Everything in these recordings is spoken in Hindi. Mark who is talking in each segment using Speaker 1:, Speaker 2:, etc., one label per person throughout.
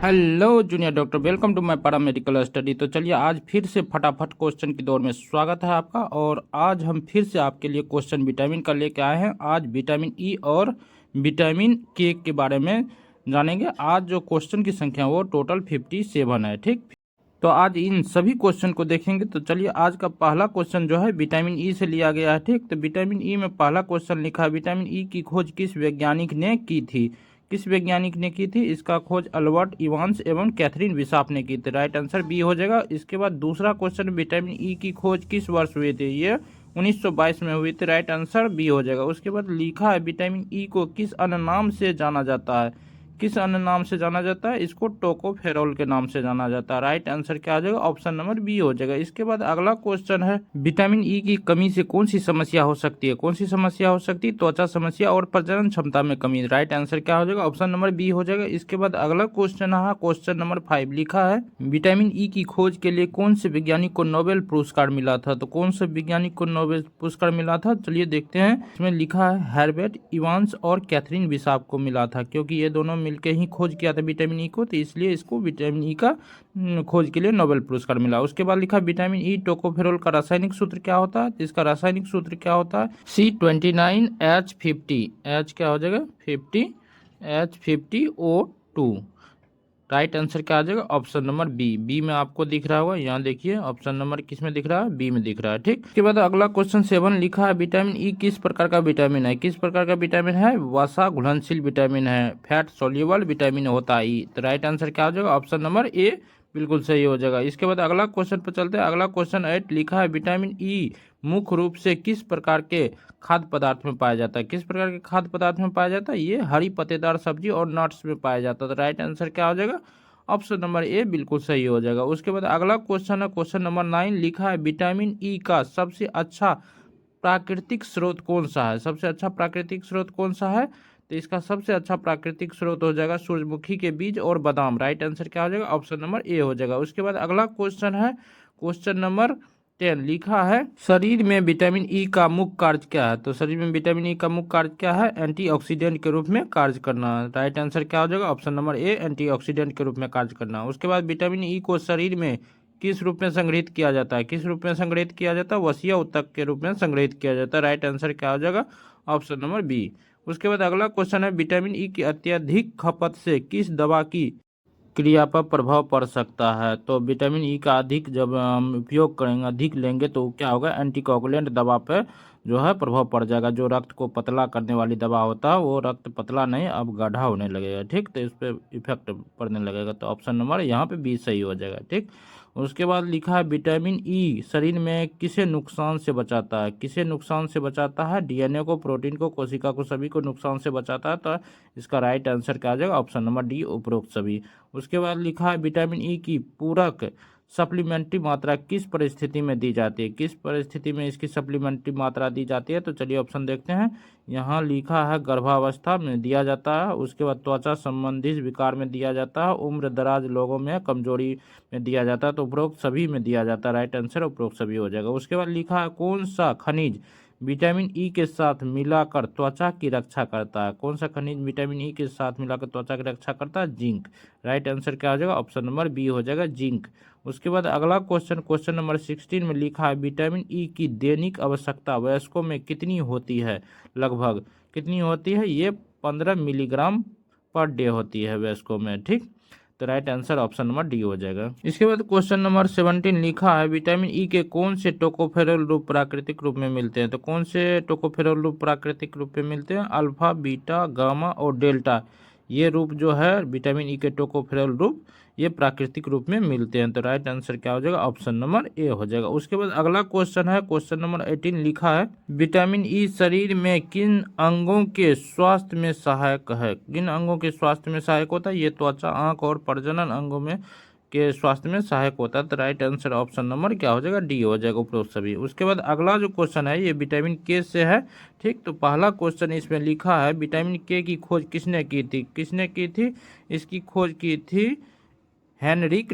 Speaker 1: Hello junior doctor, welcome to my paramedical study. तो चलिए आज फिर से फटाफट क्वेश्चन की दौर में स्वागत है आपका। और आज हम फिर से आपके लिए क्वेश्चन विटामिन का लेके आए हैं। आज विटामिन ई और विटामिन के बारे में जानेंगे। आज जो क्वेश्चन की संख्या वो टोटल 57 है, ठीक। तो आज इन सभी क्वेश्चन को देखेंगे। तो चलिए आज का पहला क्वेश्चन जो है विटामिन ई से लिया गया है, ठीक। तो विटामिन ई में पहला क्वेश्चन लिखा है, विटामिन ई की खोज किस वैज्ञानिक ने की थी? किस वैज्ञानिक ने की थी? इसका खोज अल्बर्ट इवांस एवं कैथरीन बिशाप ने की थी। राइट आंसर बी हो जाएगा। इसके बाद दूसरा क्वेश्चन, विटामिन ई की खोज किस वर्ष हुई थी? ये 1922 में हुई थी। राइट आंसर बी हो जाएगा। उसके बाद लिखा है, विटामिन ई को किस अन्य नाम से जाना जाता है? किस अन्य नाम से जाना जाता है? इसको टोकोफेरोल के नाम से जाना जाता है। राइट आंसर क्या आ जाएगा? ऑप्शन नंबर बी हो जाएगा। इसके बाद अगला क्वेश्चन है, विटामिन ई की कमी से कौन सी समस्या हो सकती है? कौन सी समस्या हो सकती है? त्वचा समस्या और प्रजनन क्षमता में कमी। राइट आंसर क्या हो जाएगा? ऑप्शन नंबर बी हो जाएगा। इसके बाद अगला क्वेश्चन है, क्वेश्चन नंबर 5 लिखा है, विटामिन ई की खोज के लिए कौन से वैज्ञानिक को नोबेल पुरस्कार मिला था? तो कौन से वैज्ञानिक को नोबेल पुरस्कार मिला था? चलिए देखते हैं। इसमें लिखा है हर्बर्ट इवांस और कैथरीन बिशाप को मिला था, क्योंकि ये दोनों मिलकर ही खोज किया था विटामिन ई को, तो इसलिए इसको विटामिन ई का खोज के लिए नोबेल पुरस्कार मिला। उसके बाद लिखा विटामिन ई टोकोफेरोल का रासायनिक सूत्र क्या होता है? तो इसका रासायनिक सूत्र क्या होता है? C29H50। एच क्या हो जाएगा? 50H50O2। राइट आंसर क्या आ जाएगा? ऑप्शन नंबर बी में आपको दिख रहा होगा। यहाँ देखिए ऑप्शन नंबर किस में दिख रहा है? बी में दिख रहा है, ठीक। उसके बाद अगला क्वेश्चन 7 लिखा है, विटामिन ई किस प्रकार का विटामिन है? किस प्रकार का विटामिन है? वसा घुलनशील विटामिन है, फैट सोल्यूबल विटामिन होता है ई। तो राइट आंसर क्या हो जाएगा? ऑप्शन नंबर ए बिल्कुल सही हो जाएगा। इसके बाद अगला क्वेश्चन पर चलते हैं। अगला क्वेश्चन 8 लिखा है, विटामिन ई मुख्य रूप से किस प्रकार के खाद्य पदार्थ में पाया जाता है? किस प्रकार के खाद्य पदार्थ में पाया जाता है? ये हरी पत्तेदार सब्जी और नट्स में पाया जाता है। तो राइट आंसर क्या हो जाएगा? ऑप्शन नंबर ए बिल्कुल सही हो जाएगा। उसके बाद अगला क्वेश्चन है, क्वेश्चन नंबर 9 लिखा है, विटामिन ई का सबसे अच्छा प्राकृतिक स्रोत कौन सा है? सबसे अच्छा प्राकृतिक स्रोत कौन सा है? तो इसका सबसे अच्छा प्राकृतिक स्रोत हो जाएगा सूरजमुखी के बीज और बादाम। राइट आंसर क्या हो जाएगा? ऑप्शन नंबर ए हो जाएगा। उसके बाद अगला क्वेश्चन है, क्वेश्चन नंबर 10 लिखा है, शरीर में विटामिन ई का मुख्य कार्य क्या है? तो शरीर में विटामिन ई का मुख्य कार्य क्या है? एंटीऑक्सीडेंट के रूप में कार्य करना। राइट आंसर क्या हो जाएगा? ऑप्शन नंबर ए एंटीऑक्सीडेंट के रूप में कार्य करना। उसके बाद विटामिन ई को शरीर में किस रूप में संग्रहित किया जाता है? किस रूप में संग्रहित किया जाता है? वसीय ऊतक के रूप में संग्रहित किया जाता है। राइट आंसर क्या हो जाएगा? Option number B. उसके बाद अगला क्वेश्चन है, विटामिन ई की अत्यधिक खपत से किस दवा की क्रिया पर प्रभाव पड़ सकता है? तो विटामिन ई का अधिक जब हम उपयोग करेंगे, अधिक लेंगे, तो क्या होगा? एंटीकोगुलेंट दवा पे जो है प्रभाव पड़ जाएगा। जो रक्त को पतला करने वाली दवा होता है वो रक्त पतला नहीं, अब गाढ़ा होने लगेगा, ठीक। तो इस पर इफेक्ट पड़ने लगेगा। तो ऑप्शन नंबर यहाँ पे बी सही हो जाएगा, ठीक। उसके बाद लिखा है, विटामिन ई शरीर में किसे नुकसान से बचाता है? किसे नुकसान से बचाता है? डीएनए को, प्रोटीन को, कोशिका को, सभी को नुकसान से बचाता है। तो इसका राइट आंसर क्या आ जाएगा? ऑप्शन नंबर डी उपरोक्त सभी। उसके बाद लिखा है, विटामिन ई की पूरक सप्लीमेंट्री मात्रा किस परिस्थिति में दी जाती है? किस परिस्थिति में इसकी सप्लीमेंट्री मात्रा दी जाती है? तो चलिए ऑप्शन देखते हैं। यहाँ लिखा है, गर्भावस्था में दिया जाता है। उसके बाद त्वचा संबंधित विकार में दिया जाता है। उम्र दराज लोगों में, कमजोरी में दिया जाता है। तो उपरोक्त सभी में दिया जाता है। राइट आंसर उपरोक्त सभी हो जाएगा। उसके बाद लिखा है, कौन सा खनिज विटामिन ई के साथ मिलाकर त्वचा की रक्षा करता है? कौन सा खनिज विटामिन ई के साथ मिलाकर त्वचा की रक्षा करता है? जिंक। राइट आंसर क्या हो जाएगा? ऑप्शन नंबर बी हो जाएगा, जिंक। उसके बाद अगला क्वेश्चन, क्वेश्चन नंबर 16 में लिखा है, विटामिन ई की दैनिक आवश्यकता वयस्कों में कितनी होती है? लगभग कितनी होती है? ये 15 मिलीग्राम पर डे होती है वयस्कों में, ठीक। तो right answer option number D हो जाएगा। इसके बाद क्वेश्चन नंबर 17 लिखा है, विटामिन ई के कौन से टोकोफेरोल रूप प्राकृतिक रूप में मिलते हैं? तो कौन से टोकोफेरोल रूप प्राकृतिक रूप में मिलते हैं? अल्फा, बीटा, गामा और डेल्टा, ये रूप जो है विटामिन ई के टोकोफेरोल रूप, ये प्राकृतिक रूप में मिलते हैं। तो राइट आंसर क्या हो जाएगा? ऑप्शन नंबर ए हो जाएगा। उसके बाद अगला क्वेश्चन है, क्वेश्चन नंबर 18 लिखा है, विटामिन ई शरीर में किन अंगों के स्वास्थ्य में सहायक है? किन अंगों के स्वास्थ्य में सहायक होता है? ये त्वचा, आंख और प्रजनन अंगों में के स्वास्थ्य में सहायक होता है। तो राइट आंसर ऑप्शन नंबर क्या हो जाएगा? डी हो जाएगा उपरोक्त सभी। उसके बाद अगला जो क्वेश्चन है ये विटामिन के से है, ठीक। तो पहला क्वेश्चन इसमें लिखा है, विटामिन के की खोज किसने की थी? किसने की थी? इसकी खोज की थी हेनरिक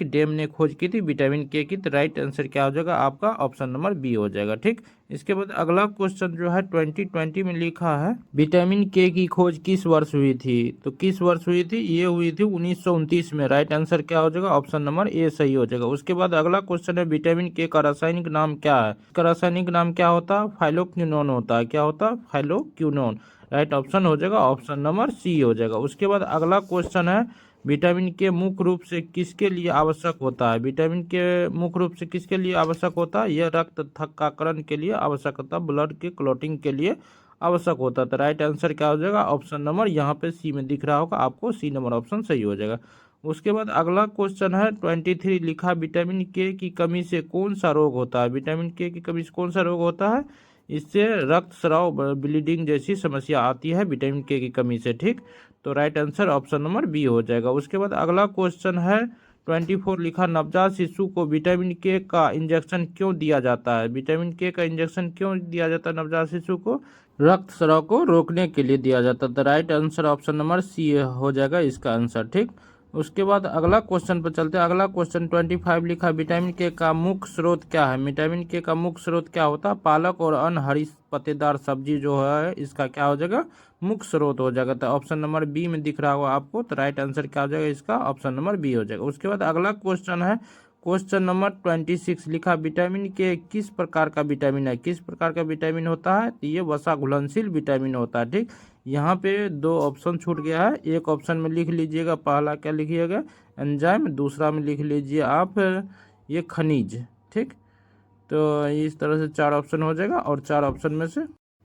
Speaker 1: डेम ने खोज की थी विटामिन के की। तो राइट आंसर क्या हो जाएगा आपका ऑप्शन नंबर बी हो जाएगा। ठीक, इसके बाद अगला क्वेश्चन जो है 2020 में लिखा है विटामिन के की खोज किस वर्ष हुई थी। तो किस वर्ष हुई थी, ये हुई थी 1929 में। राइट आंसर क्या हो जाएगा ऑप्शन नंबर ए सही हो जाएगा। उसके बाद अगला क्वेश्चन है विटामिन के का रासायनिक नाम क्या है। इसका रासायनिक नाम क्या होता है, फाइलोक्विनोन होता है। क्या होता है, फाइलोक्विनोन। राइट ऑप्शन हो जाएगा ऑप्शन नंबर सी हो जाएगा। उसके बाद अगला क्वेश्चन है विटामिन के मुख्य रूप से किसके लिए आवश्यक होता है। विटामिन के मुख्य रूप से किसके लिए आवश्यक होता है, यह रक्त थक्काकरण के लिए आवश्यक होता है, ब्लड के क्लॉटिंग के लिए आवश्यक होता है। तो राइट आंसर क्या हो जाएगा ऑप्शन नंबर, यहाँ पे सी में दिख रहा होगा आपको, सी नंबर ऑप्शन सही हो जाएगा। उसके बाद अगला क्वेश्चन है 23 लिखा विटामिन के की कमी से कौन सा रोग होता है। विटामिन के की कमी से कौन सा रोग होता है, इससे रक्तस्राव ब्लीडिंग जैसी समस्या आती है विटामिन के की कमी से। ठीक, तो right answer option number B हो जाएगा। उसके बाद अगला क्वेश्चन है 24 लिखा नवजात शिशु को विटामिन के का इंजेक्शन क्यों दिया जाता है। विटामिन के का इंजेक्शन क्यों दिया जाता है नवजात शिशु को, रक्तस्राव को रोकने के लिए दिया जाता है। तो right answer option number C हो जाएगा इसका आंसर। ठीक, उसके बाद अगला क्वेश्चन पर चलते हैं। अगला क्वेश्चन 25 लिखा विटामिन के का मुख्य स्रोत क्या है। विटामिन के का मुख्य स्रोत क्या होता है, पालक और अन्य हरी पत्तेदार सब्जी जो है इसका क्या हो जाएगा मुख्य स्रोत हो जाएगा। तो ऑप्शन नंबर बी में दिख रहा होगा आपको। तो राइट आंसर क्या हो जाएगा इसका ऑप्शन नंबर बी हो जाएगा। उसके बाद अगला क्वेश्चन है क्वेश्चन नंबर 26 लिखा विटामिन के किस प्रकार का विटामिन है। किस प्रकार का विटामिन होता है, तो ये वसा घुलनशील विटामिन होता है। ठीक, यहाँ पे दो ऑप्शन छूट गया है। एक ऑप्शन में लिख लीजिएगा, पहला क्या लिखिएगा एंजाइम, दूसरा में लिख लीजिए आप ये खनिज। ठीक, तो इस तरह से 4 ऑप्शन हो जाएगा और 4 ऑप्शन में से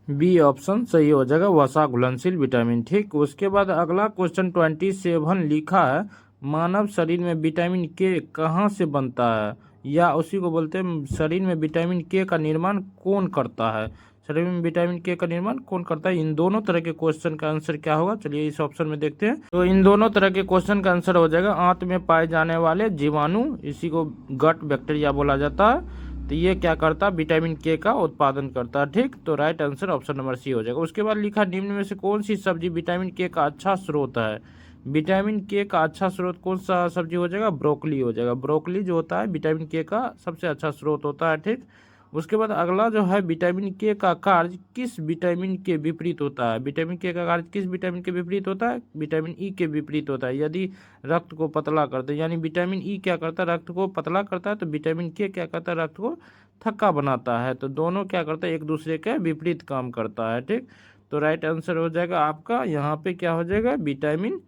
Speaker 1: बी ऑप्शन सही हो जाएगा, वसा घुलनशील विटामिन। ठीक, उसके बाद अगला क्वेश्चन 27 लिखा है मानव शरीर में विटामिन के कहाँ से बनता है, या उसी को बोलते हैं शरीर में विटामिन के का निर्माण कौन करता है। शरीर में विटामिन के का निर्माण कौन करता है, इन दोनों तरह के क्वेश्चन का आंसर क्या होगा, चलिए इस ऑप्शन में देखते हैं। तो इन दोनों तरह के क्वेश्चन का आंसर हो जाएगा आंत में पाए जाने वाले जीवाणु, इसी को गट बैक्टीरिया बोला जाता है। तो ये क्या करता है, विटामिन के का उत्पादन करता है। ठीक, तो right answer option number C हो जाएगा। उसके बाद लिखा निम्न में से कौन सी सब्जी विटामिन के का अच्छा स्रोत है। विटामिन के का अच्छा स्रोत कौन सा सब्जी हो जाएगा, ब्रोकली हो जाएगा। ब्रोकली जो होता है विटामिन के का सबसे अच्छा स्रोत होता है। ठीक, उसके बाद अगला जो है विटामिन के का कार्य किस विटामिन के विपरीत होता है। विटामिन के का कार्य किस विटामिन के विपरीत होता है, विटामिन ई के विपरीत होता है। यदि रक्त को पतला करते हैं, यानी विटामिन ई क्या करता है, रक्त को पतला करता है, तो विटामिन के क्या करता है, रक्त को थक्का बनाता है। तो दोनों क्या करता है, एक दूसरे के विपरीत काम करता है। ठीक, तो राइट आंसर हो जाएगा आपका यहाँ पे क्या हो जाएगा, विटामिन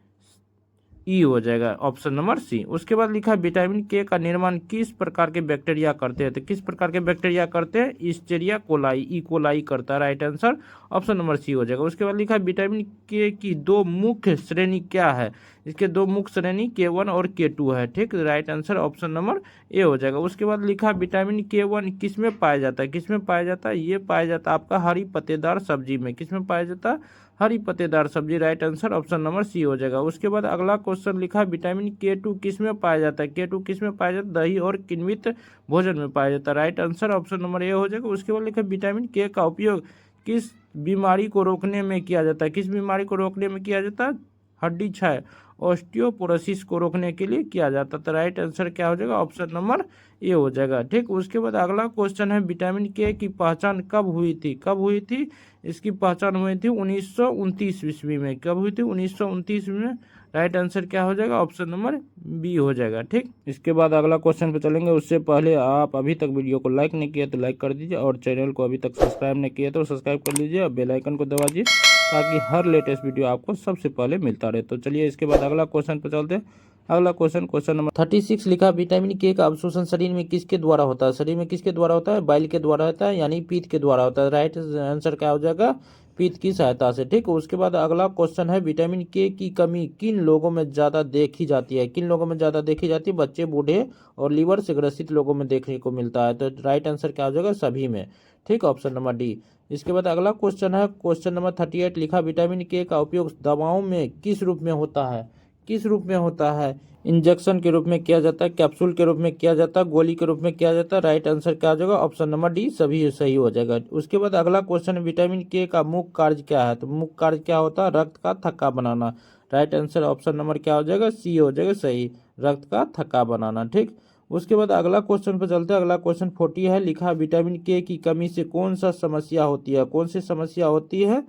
Speaker 1: ई हो जाएगा ऑप्शन नंबर सी। उसके बाद लिखा है विटामिन के का निर्माण किस प्रकार के बैक्टीरिया करते हैं। तो किस प्रकार के बैक्टीरिया करते हैं, इस्चेरिया कोलाई, ई कोलाई करता है। Right answer option number C हो जाएगा। उसके बाद लिखा है विटामिन के की दो मुख्य श्रेणी क्या है। इसके दो मुख्य श्रेणी K1 और K2 है। ठीक, right answer option number A हो जाएगा। उसके बाद लिखा विटामिन K1 किस में पाया जाता है। किस में पाया जाता है, ये पाया जाता है आपका हरी पत्तेदार सब्जी में। किस में पाया जाता है, हरी पत्तेदार सब्जी। Right answer option number C हो जाएगा। उसके बाद अगला क्वेश्चन लिखा है विटामिन K2 किस में पाया जाता है। K2 किस में पाया जाता है, दही और किण्वित भोजन में पाया जाता है। Right answer option number A हो जाएगा। उसके बाद लिखा है विटामिन के का उपयोग किस बीमारी को रोकने में किया जाता है। किस बीमारी को रोकने में किया जाता है, हड्डी क्षय ऑस्टियोपोरोसिस को रोकने के लिए किया जाता है। तो राइट आंसर क्या हो जाएगा, ऑप्शन नंबर ए हो जाएगा। ठीक, उसके बाद अगला क्वेश्चन है विटामिन के की पहचान कब हुई थी। कब हुई थी, इसकी पहचान हुई थी 1929 ईस्वी में। कब हुई थी, 1929 में। राइट आंसर क्या हो जाएगा, ऑप्शन नंबर बी हो जाएगा। ठीक, इसके बाद अगला क्वेश्चन पे चलेंगे। उससे पहले आप अभी तक वीडियो को लाइक नहीं किया तो लाइक कर दीजिए, और चैनल को अभी तक सब्सक्राइब नहीं किया तो सब्सक्राइब कर लीजिए, और बेल आइकन को दबाइए ताकि हर लेटेस्ट वीडियो आपको सबसे पहले मिलता रहे। तो चलिए इसके बाद अगला क्वेश्चन पे चलते हैं। अगला क्वेश्चन नंबर 36 लिखा विटामिन के का अवशोषण शरीर में किसके द्वारा होता है। शरीर में किसके द्वारा होता है, बाइल के द्वारा होता है, यानी पीत के द्वारा होता है। राइट आंसर क्या हो जाएगा, पीत की सहायता से। ठीक, उसके बाद अगला क्वेश्चन है विटामिन के की कमी किन लोगों में ज्यादा देखी जाती है। किन लोगों में ज्यादा देखी जाती है, बच्चे, बूढ़े और लीवर से ग्रसित लोगों में देखने को मिलता है। तो राइट आंसर क्या हो जाएगा, सभी में। ठीक, ऑप्शन नंबर डी। इसके बाद अगला क्वेश्चन है क्वेश्चन नंबर 38 लिखा विटामिन के का उपयोग दवाओं में किस रूप में होता है। किस रूप में होता है, इंजेक्शन के रूप में किया जाता है, कैप्सूल के रूप में किया जाता है, गोली के रूप में किया जाता है। राइट आंसर क्या हो जाएगा, ऑप्शन नंबर डी सभी सही हो जाएगा। उसके बाद अगला क्वेश्चन विटामिन के का मुख्य कार्य क्या है। तो मुख्य कार्य क्या होता है, रक्त का थक्का बनाना। राइट आंसर ऑप्शन नंबर क्या हो जाएगा, सी हो जाएगा सही, रक्त का थक्का बनाना। ठीक, उसके बाद अगला क्वेश्चन पर चलते हैं। अगला क्वेश्चन 40 है, लिखा विटामिन के की कमी से कौन सा समस्या होती है, कौन सी समस्या होती है,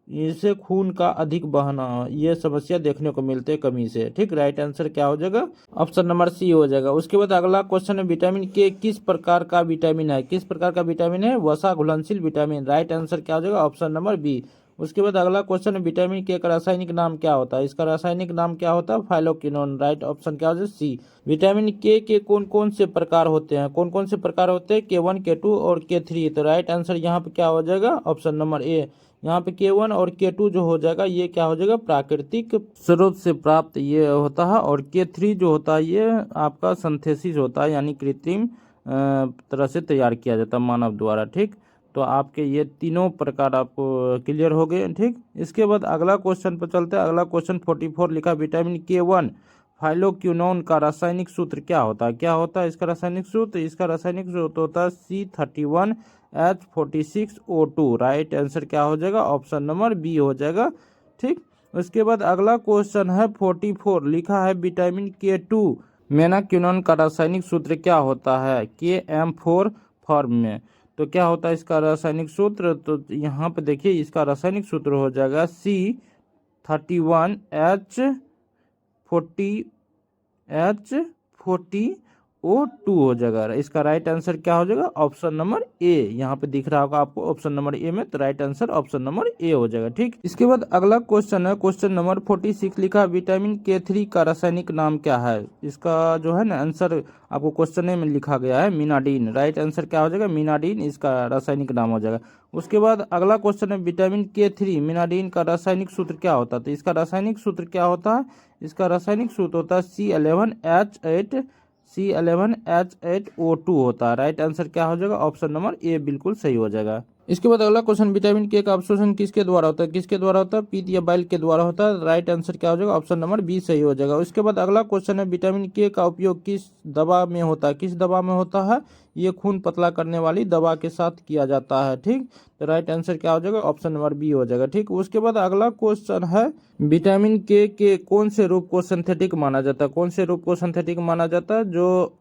Speaker 1: इससे खून का अधिक बहना, ये समस्या देखने को मिलते हैं कमी से। ठीक, राइट आंसर क्या हो जाएगा, ऑप्शन नंबर सी हो जाएगा। उसके बाद अगला क्वेश्चन है, विटामिन के किस प्रकार का विटामिन है, किस प्रकार का विटामिन है, वसा घुलनशील विटामिन। राइट आंसर क्या हो जाएगा, ऑप्शन नंबर बी। उसके बाद अगला क्वेश्चन है, विटामिन के का रासायनिक नाम क्या होता है, इसका रासायनिक नाम क्या होता है, फाइलोक्विनोन। राइट ऑप्शन क्या हो जाएगा, सी। विटामिन के कौन कौन से प्रकार होते हैं, कौन कौन से प्रकार होते हैं, K1 K2 और K3। तो राइट आंसर यहाँ पे क्या हो जाएगा, ऑप्शन नंबर ए। यहाँ पे K1 और K2 जो हो जाएगा ये क्या हो जाएगा, प्राकृतिक स्रोत से प्राप्त ये होता है, और K3 जो होता है ये आपका सिंथेसिस होता है, यानी कृत्रिम तरह से तैयार किया जाता है मानव द्वारा। ठीक, तो आपके ये तीनों प्रकार आपको क्लियर हो गए। ठीक, इसके बाद अगला क्वेश्चन पर चलते हैं। अगला क्वेश्चन 44 लिखा, विटामिन K1 फाइलोक्विनोन का रासायनिक सूत्र क्या होता है, क्या होता है इसका रासायनिक सूत्र, इसका रासायनिक सूत्र होता है C31H46O2। राइट आंसर क्या हो जाएगा, ऑप्शन नंबर बी हो जाएगा। ठीक, उसके बाद अगला क्वेश्चन है 44, लिखा है विटामिन K2 मेनाक्विनोन का रासायनिक सूत्र क्या होता है, KM4 फॉर्म में। तो क्या होता है इसका रासायनिक सूत्र, तो यहाँ पे देखिए इसका रासायनिक सूत्र हो जाएगा C31H40O2 हो जाएगा। इसका राइट आंसर क्या हो जाएगा, ऑप्शन नंबर ए। यहाँ पे दिख रहा होगा आपको ऑप्शन नंबर ए में, तो right answer option number A हो जाएगा। ठीक, इसके बाद अगला क्वेश्चन है, क्वेश्चन नंबर 46 लिखा, विटामिन K3 का रासायनिक नाम क्या है। इसका जो है ना आंसर आपको क्वेश्चन में लिखा गया है मीनाडीन। राइट आंसर क्या हो जाएगा, मीनाडीन इसका रासायनिक नाम हो जाएगा। उसके बाद अगला क्वेश्चन है, विटामिन K3 मीनाडीन का रासायनिक सूत्र क्या होता है। तो इसका रासायनिक सूत्र क्या होता है, इसका रासायनिक सूत्र होता है C11H8O2 होता है। राइट आंसर क्या हो जाएगा, ऑप्शन नंबर ए बिल्कुल सही हो जाएगा। इसके बाद अगला क्वेश्चन, विटामिन के का अवशोषण किसके द्वारा होता है, किसके द्वारा होता है, पीत या बाइल के द्वारा होता है। राइट आंसर क्या हो जाएगा, ऑप्शन नंबर बी सही हो जाएगा। उसके बाद अगला क्वेश्चन है, विटामिन के का उपयोग किस दवा में होता है, किस दवा में होता है, ये खून पतला करने वाली दवा के साथ किया जाता है। ठीक, तो राइट आंसर क्या हो जाएगा, ऑप्शन नंबर बी हो जाएगा। ठीक, उसके बाद अगला क्वेश्चन है, विटामिन के कौन से रूप को सिंथेटिक माना जाता है, कौन से रूप को सिंथेटिक माना जाता है, जो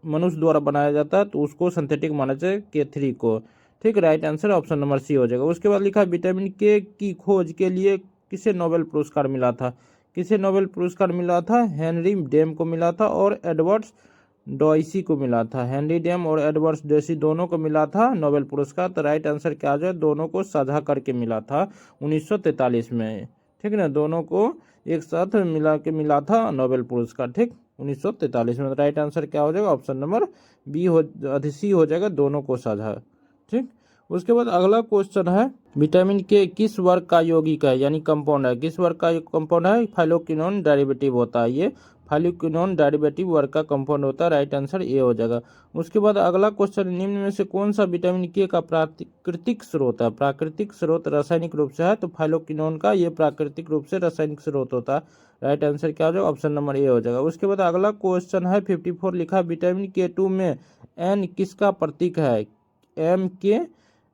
Speaker 1: मनुष्य द्वारा बनाया जाता है तो उसको सिंथेटिक माना जाए K3 को। ठीक, right answer option number C हो जाएगा। उसके बाद लिखा, विटामिन के की खोज के लिए किसे नोबेल पुरस्कार मिला था, किसे नोबेल पुरस्कार मिला था, हेनरी डेम को मिला था और एडवर्ड्स डॉयसी को मिला था। हेनरी डेम और एडवर्ड्स डॉयसी दोनों को मिला था नोबेल पुरस्कार। तो राइट आंसर क्या आ जाए, दोनों को साझा करके मिला था 1943 में। ठीक है ना, दोनों को एक साथ मिला था नोबेल पुरस्कार। ठीक, 1943 में। राइट आंसर क्या हो जाएगा, ऑप्शन नंबर बी हो, सी हो जाएगा, दोनों को साझा। ठीक, उसके बाद अगला क्वेश्चन है, विटामिन के किस वर्ग का यौगिक है, यानी कंपाउंड है, किस वर्ग का कंपाउंड है, फाइलोक्विनोन डेरिवेटिव होता है, ये फाइलोक्विनोन डेरिवेटिव वर्ग का कंपाउंड होता है। राइट आंसर ए हो जाएगा। उसके बाद अगला क्वेश्चन, निम्न में से कौन सा विटामिन के का प्राकृतिक स्रोत है, प्राकृतिक स्रोत रासायनिक रूप से है, तो फाइलोक्विनोन का ये प्राकृतिक रूप से रासायनिक स्रोत होता है। राइट आंसर क्या हो जाएगा, ऑप्शन नंबर ए हो जाएगा। उसके बाद अगला क्वेश्चन है 54 लिखा, विटामिन K2 में एन किसका प्रतीक है, एम के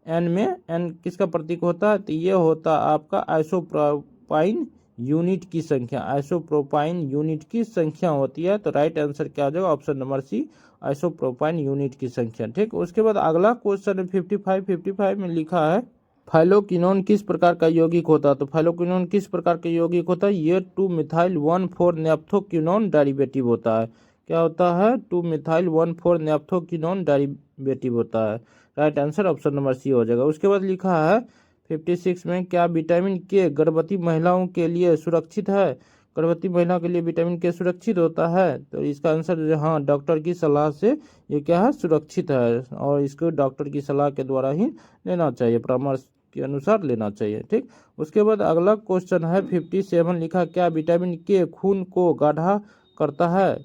Speaker 1: एन में एन किसका प्रतीक होता है, तो ये होता है आपका आइसोप्रोपाइन यूनिट की संख्या, आइसोप्रोपाइन यूनिट की संख्या होती है। तो राइट आंसर क्या हो जाएगा, ऑप्शन नंबर सी, आइसोप्रोपाइन यूनिट की संख्या। ठीक, उसके बाद अगला क्वेश्चन 55 में लिखा है, फाइलोक्विनोन किस प्रकार का यौगिक होता है, तो फाइलोक्विनोन किस प्रकार का यौगिक होता है, ये 2-मिथाइल-1,4-नेप्थोक्विनोन डेरिवेटिव होता है। क्या होता है, 2-मिथाइल-1,4-नेप्थोक्विनोन डेरिवेटिव होता है। Right answer option number C हो जाएगा। उसके बाद लिखा है 56 में, क्या विटामिन के गर्भवती महिलाओं के लिए सुरक्षित है, गर्भवती महिला के लिए विटामिन के सुरक्षित होता है। तो इसका आंसर हाँ, डॉक्टर की सलाह से ये क्या है, सुरक्षित है, और इसको डॉक्टर की सलाह के द्वारा ही लेना चाहिए, परामर्श के अनुसार लेना चाहिए। ठीक, उसके बाद अगला क्वेश्चन है 57 लिखा, क्या विटामिन के खून को गाढ़ा करता है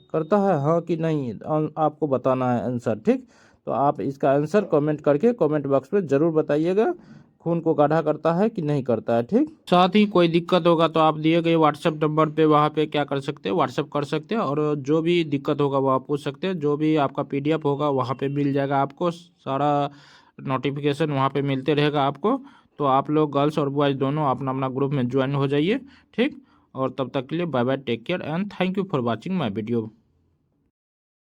Speaker 1: हाँ कि नहीं, आपको बताना है आंसर। ठीक, तो आप इसका आंसर कमेंट करके कमेंट बॉक्स में जरूर बताइएगा, खून को गाढ़ा करता है कि नहीं करता है। ठीक, साथ ही कोई दिक्कत होगा तो आप दिए गए व्हाट्सएप नंबर पे वहाँ पे क्या कर सकते हैं, व्हाट्सएप कर सकते हैं, और जो भी दिक्कत होगा वो आप पूछ सकते हैं। जो भी आपका PDF होगा वहाँ पे मिल जाएगा आपको, सारा नोटिफिकेशन वहाँ पे मिलते रहेगा आपको। तो आप लोग गर्ल्स और बॉयज़ दोनों अपना अपना ग्रुप में ज्वाइन हो जाइए। ठीक, और तब तक के लिए bye bye, take care and thank you for watching my video.